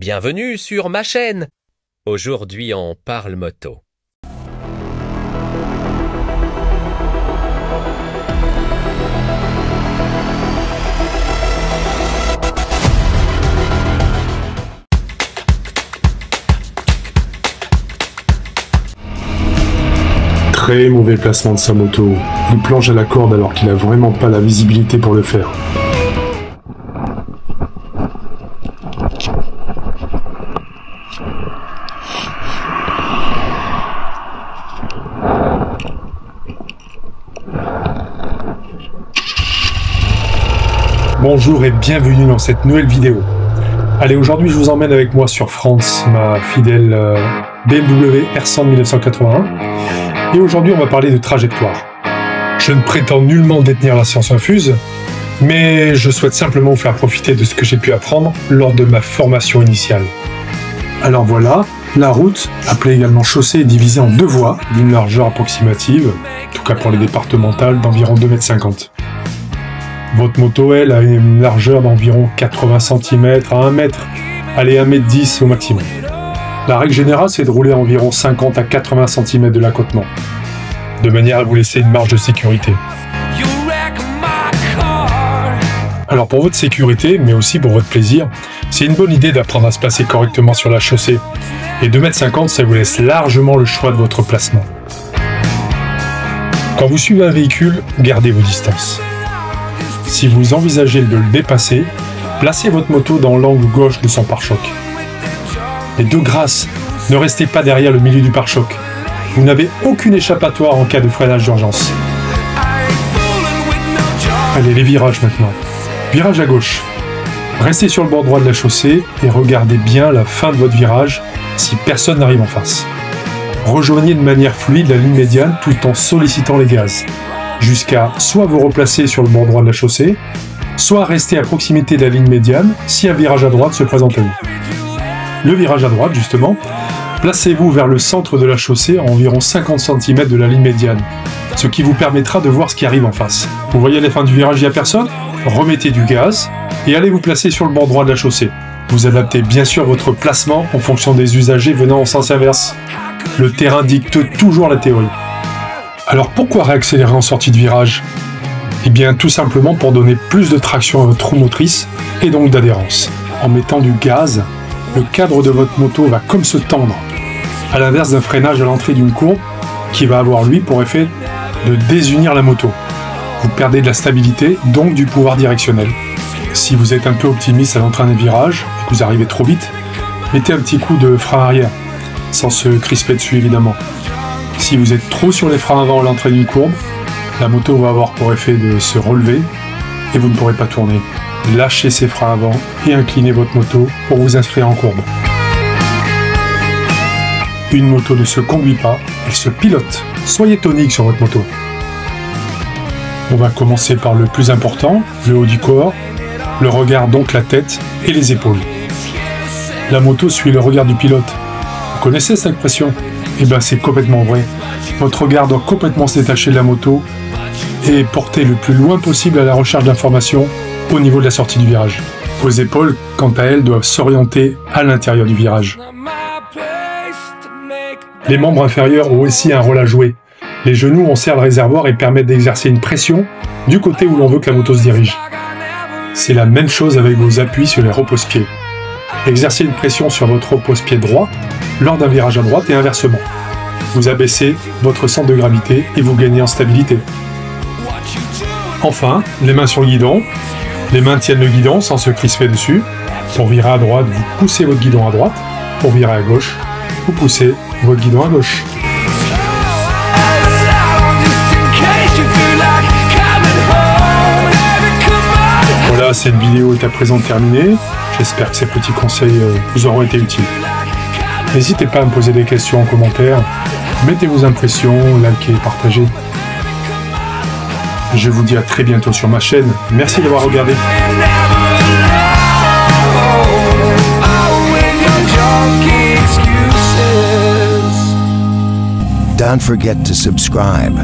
Bienvenue sur ma chaîne. Aujourd'hui on parle moto. Très mauvais placement de sa moto. Il plonge à la corde alors qu'il n'a vraiment pas la visibilité pour le faire. Bonjour et bienvenue dans cette nouvelle vidéo. Allez, aujourd'hui je vous emmène avec moi sur France, ma fidèle BMW R100 de 1981. Et aujourd'hui on va parler de trajectoire. Je ne prétends nullement détenir la science infuse, mais je souhaite simplement vous faire profiter de ce que j'ai pu apprendre lors de ma formation initiale. Alors voilà, la route, appelée également chaussée, est divisée en deux voies d'une largeur approximative, en tout cas pour les départementales, d'environ 2,50 m. Votre moto, elle, a une largeur d'environ 80 cm à 1 m, allez 1,10 m au maximum. La règle générale, c'est de rouler à environ 50 à 80 cm de l'accotement, de manière à vous laisser une marge de sécurité. Alors pour votre sécurité, mais aussi pour votre plaisir, c'est une bonne idée d'apprendre à se placer correctement sur la chaussée. Et 2,50 m, ça vous laisse largement le choix de votre placement. Quand vous suivez un véhicule, gardez vos distances. Si vous envisagez de le dépasser, placez votre moto dans l'angle gauche de son pare-choc. Et de grâce, ne restez pas derrière le milieu du pare-choc. Vous n'avez aucune échappatoire en cas de freinage d'urgence. Allez, les virages maintenant. Virage à gauche. Restez sur le bord droit de la chaussée et regardez bien la fin de votre virage si personne n'arrive en face. Rejoignez de manière fluide la ligne médiane tout en sollicitant les gaz, jusqu'à soit vous replacer sur le bord droit de la chaussée, soit rester à proximité de la ligne médiane si un virage à droite se présente à vous. Le virage à droite, justement, placez-vous vers le centre de la chaussée à environ 50 cm de la ligne médiane, ce qui vous permettra de voir ce qui arrive en face. Vous voyez à la fin du virage, il n'y a personne? Remettez du gaz et allez vous placer sur le bord droit de la chaussée. Vous adaptez bien sûr votre placement en fonction des usagers venant en sens inverse. Le terrain dicte toujours la théorie. Alors pourquoi réaccélérer en sortie de virage? Eh bien tout simplement pour donner plus de traction à votre roue motrice et donc d'adhérence. En mettant du gaz, le cadre de votre moto va comme se tendre, à l'inverse d'un freinage à l'entrée d'une courbe qui va avoir lui pour effet de désunir la moto. Vous perdez de la stabilité, donc du pouvoir directionnel. Si vous êtes un peu optimiste à l'entrée d'un virage et que vous arrivez trop vite, mettez un petit coup de frein arrière, sans se crisper dessus évidemment. Si vous êtes trop sur les freins avant à l'entrée d'une courbe, la moto va avoir pour effet de se relever et vous ne pourrez pas tourner. Lâchez ses freins avant et inclinez votre moto pour vous inscrire en courbe. Une moto ne se conduit pas, elle se pilote. Soyez tonique sur votre moto. On va commencer par le plus important, le haut du corps, le regard donc la tête et les épaules. La moto suit le regard du pilote. Vous connaissez cette expression? Eh bien c'est complètement vrai. Votre regard doit complètement se détacher de la moto et porter le plus loin possible à la recherche d'informations au niveau de la sortie du virage. Vos épaules, quant à elles, doivent s'orienter à l'intérieur du virage. Les membres inférieurs ont aussi un rôle à jouer. Les genoux en serrent le réservoir et permettent d'exercer une pression du côté où l'on veut que la moto se dirige. C'est la même chose avec vos appuis sur les repose-pieds. Exercez une pression sur votre repose-pied droit lors d'un virage à droite et inversement. Vous abaissez votre centre de gravité et vous gagnez en stabilité. Enfin, les mains sur le guidon. Les mains tiennent le guidon sans se crisper dessus. Pour virer à droite, vous poussez votre guidon à droite. Pour virer à gauche, vous poussez votre guidon à gauche. Voilà, cette vidéo est à présent terminée. J'espère que ces petits conseils vous auront été utiles. N'hésitez pas à me poser des questions en commentaire. Mettez vos impressions, likez, partagez. Je vous dis à très bientôt sur ma chaîne. Merci d'avoir regardé. Don't forget to subscribe.